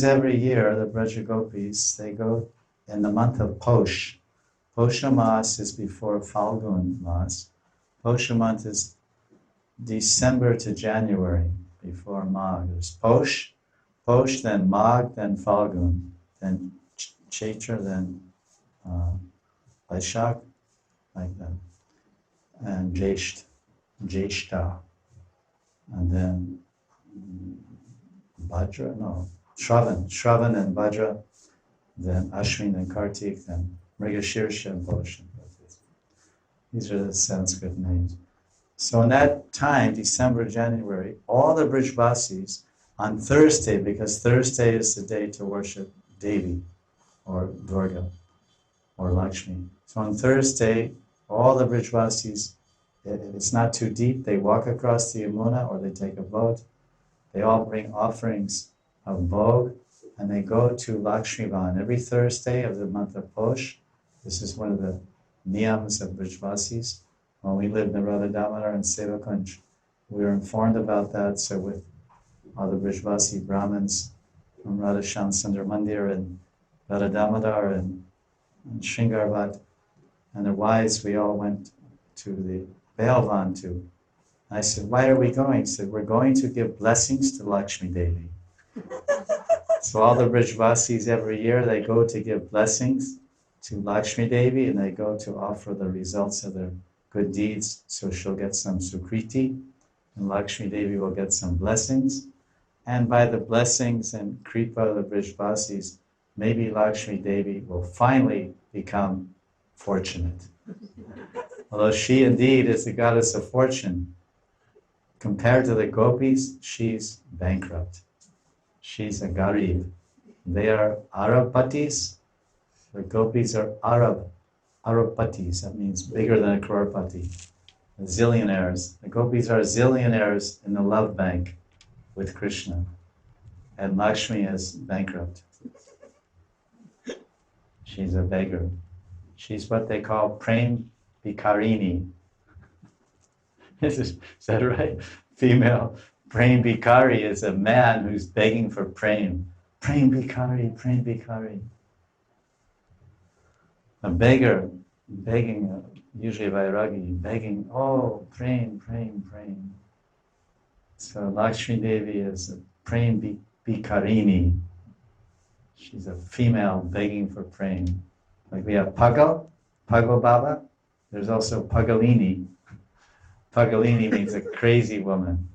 every year, the Braja Gopis, they go in the month of Posh. Posha Mas is before Falgun Mas. Posha month is December to January, before Magh. There's Posh, then Magh, then Falgun, then Chaitra, then Vaishak, like that, and Jeshta, and then Bhadra, no, Shravan and Bhadra, then Ashwin and Kartik, then Mrigashirsha and Posha. These are the Sanskrit names. So in that time, December, January, all the Brijvasis on Thursday, because Thursday is the day to worship Devi or Durga or Lakshmi. So on Thursday, all the Brijvasis, if it's not too deep, they walk across the Yamuna or they take a boat. They all bring offerings of bhog and they go to Lakshmivan every Thursday of the month of Posh. This is one of the niyams of Brijvasis. When we lived in Radha Damodar and Sevakunj, we were informed about that. So with all the Brijvasi Brahmins from Radha Shyam Sundar Mandir and Radha Damodar and Shringarvat and their wives, we all went to the Bailvan too. I said, why are we going? He said, we're going to give blessings to Lakshmi Devi. So all the Brijvasis every year, they go to give blessings to Lakshmi Devi and they go to offer the results of their good deeds. So she'll get some sukriti and Lakshmi Devi will get some blessings. And by the blessings and kripa of the Brijvasis, maybe Lakshmi Devi will finally become fortunate. Although she indeed is the goddess of fortune, compared to the gopis, she's bankrupt. She's a garib. They are Arabpatis. The gopis are Arabpatis. That means bigger than a crorepati. Zillionaires. The gopis are zillionaires in the love bank with Krishna. And Lakshmi is bankrupt. She's a beggar. She's what they call Prem Bikarini. Is that right? Female Prem Bikari is a man who's begging for Prem. Prem Bikari, Prem Bikari. A beggar, begging, usually a Vairagi, begging, oh, Prem, Prem, Prem. So Lakshmi Devi is a Prem Bikarini. She's a female begging for Prem. Like we have Pagal Baba. There's also Pagalini. Pagalini means a crazy woman.